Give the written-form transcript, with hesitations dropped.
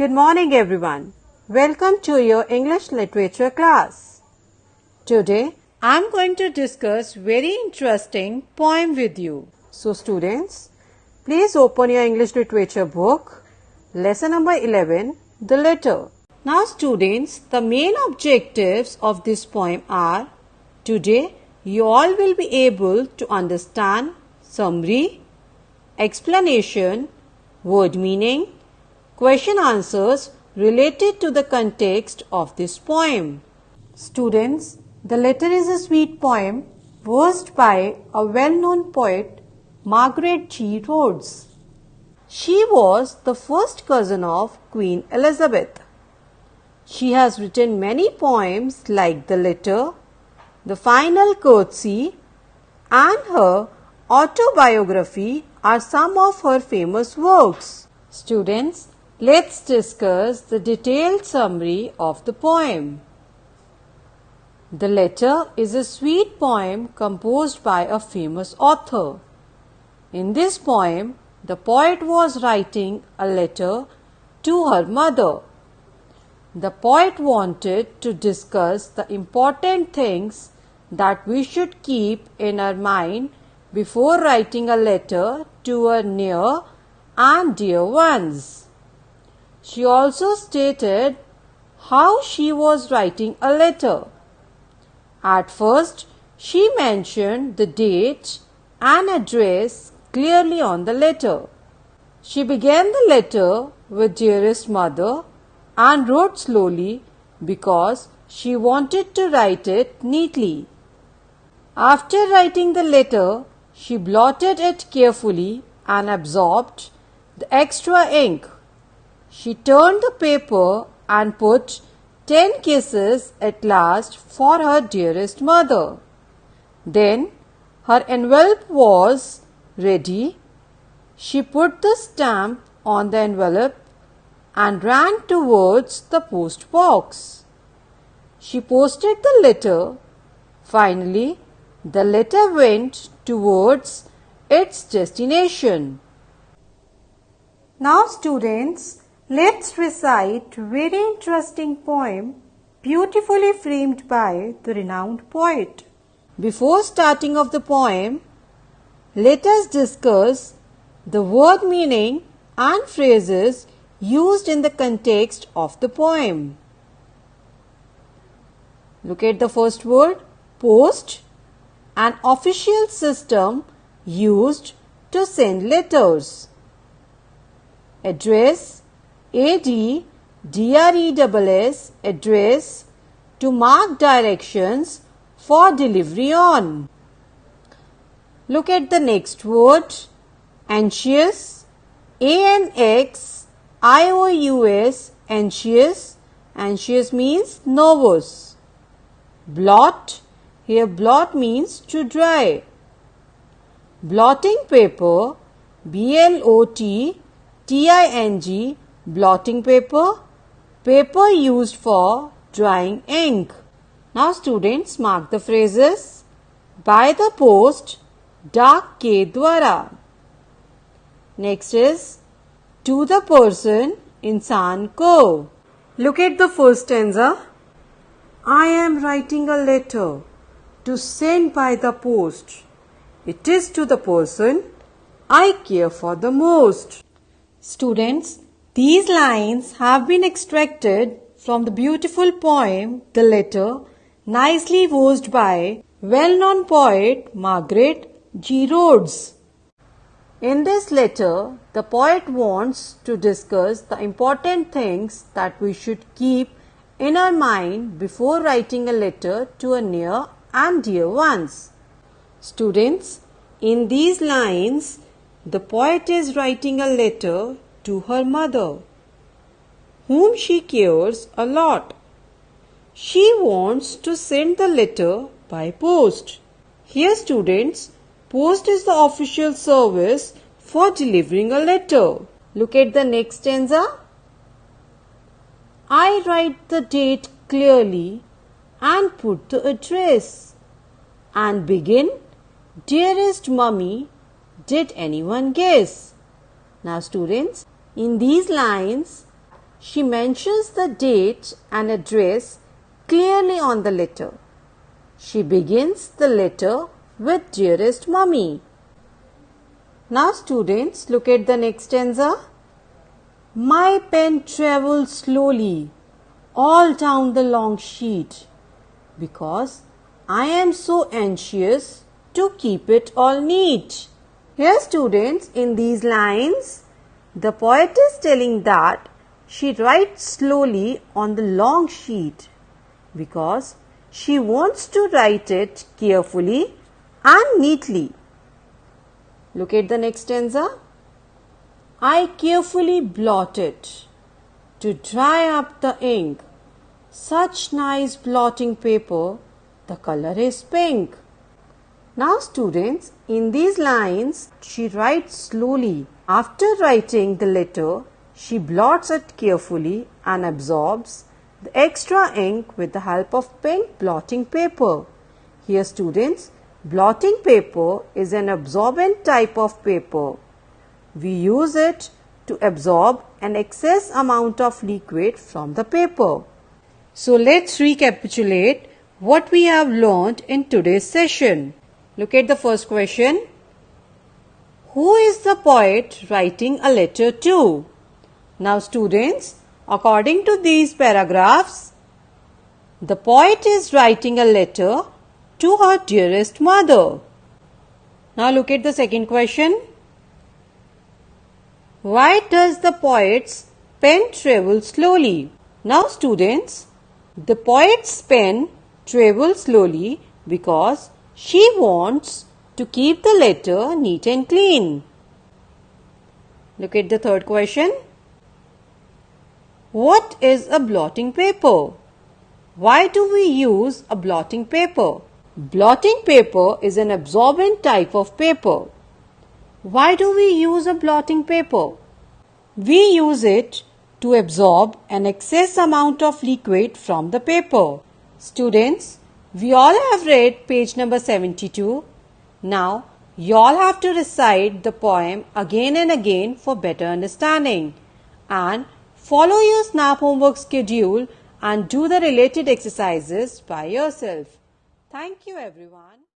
Good morning everyone. Welcome to your English literature class. Today I am going to discuss very interesting poem with you. So students, please open your English literature book. Lesson number 11, The Letter. Now students, the main objectives of this poem are: today you all will be able to understand summary, explanation, word meaning, question answers related to the context of this poem. Students, The Letter is a sweet poem versed by a well-known poet, Margaret G. Rhodes. She was the first cousin of Queen Elizabeth. She has written many poems like The Letter, The Final Curtsy, and her autobiography are some of her famous works. Students, let's discuss the detailed summary of the poem. The Letter is a sweet poem composed by a famous author. In this poem, the poet was writing a letter to her mother. The poet wanted to discuss the important things that we should keep in our mind before writing a letter to our near and dear ones. She also stated how she was writing a letter. At first, she mentioned the date and address clearly on the letter. She began the letter with "Dearest Mother" and wrote slowly because she wanted to write it neatly. After writing the letter, she blotted it carefully and absorbed the extra ink. She turned the paper and put 10 kisses at last for her dearest mother. Then her envelope was ready. She put the stamp on the envelope and ran towards the post box. She posted the letter. Finally, the letter went towards its destination. Now students, let's recite very interesting poem beautifully framed by the renowned poet. Before starting of the poem, let us discuss the word meaning and phrases used in the context of the poem. Look at the first word, post, an official system used to send letters. Address, address, address, to mark directions for delivery on. Look at the next word, anxious, anxious, anxious, anxious means nervous. Blot, here blot means to dry. Blotting paper, blotting, blotting paper, paper used for drying ink. Now students, mark the phrases. By the post, डाक के द्वारा. Next is to the person, इंसान को. Look at the first stanza. I am writing a letter to send by the post. It is to the person I care for the most. Students, these lines have been extracted from the beautiful poem The Letter, nicely versed by well-known poet Margaret G. Rhodes. In this letter, the poet wants to discuss the important things that we should keep in our mind before writing a letter to our near and dear ones. Students, in these lines, the poet is writing a letter to her mother, whom she cares a lot. She wants to send the letter by post. Here students, post is the official service for delivering a letter. Look at the next stanza. I write the date clearly and put the address and begin, Dearest Mummy, did anyone guess? Now students, in these lines, she mentions the date and address clearly on the letter. She begins the letter with "Dearest Mummy." Now students, look at the next stanza. My pen travels slowly all down the long sheet because I am so anxious to keep it all neat. Here students, in these lines, the poet is telling that she writes slowly on the long sheet because she wants to write it carefully and neatly. Look at the next stanza. I carefully blot it to dry up the ink. Such nice blotting paper, the color is pink. Now students, in these lines, she writes slowly. After writing the letter, she blots it carefully and absorbs the extra ink with the help of pink blotting paper. Here students, blotting paper is an absorbent type of paper. We use it to absorb an excess amount of liquid from the paper. So let's recapitulate what we have learned in today's session. Look at the first question. Who is the poet writing a letter to? Now students, according to these paragraphs, the poet is writing a letter to her dearest mother. Now look at the second question. Why does the poet's pen travel slowly? Now students, the poet's pen travels slowly because she wants to keep the letter neat and clean. Look at the third question. What is a blotting paper? Why do we use a blotting paper? Blotting paper is an absorbent type of paper. Why do we use a blotting paper? We use it to absorb an excess amount of liquid from the paper. Students, we all have read page number 72. Now, you all have to recite the poem again and again for better understanding. And follow your SNAP homework schedule and do the related exercises by yourself. Thank you everyone.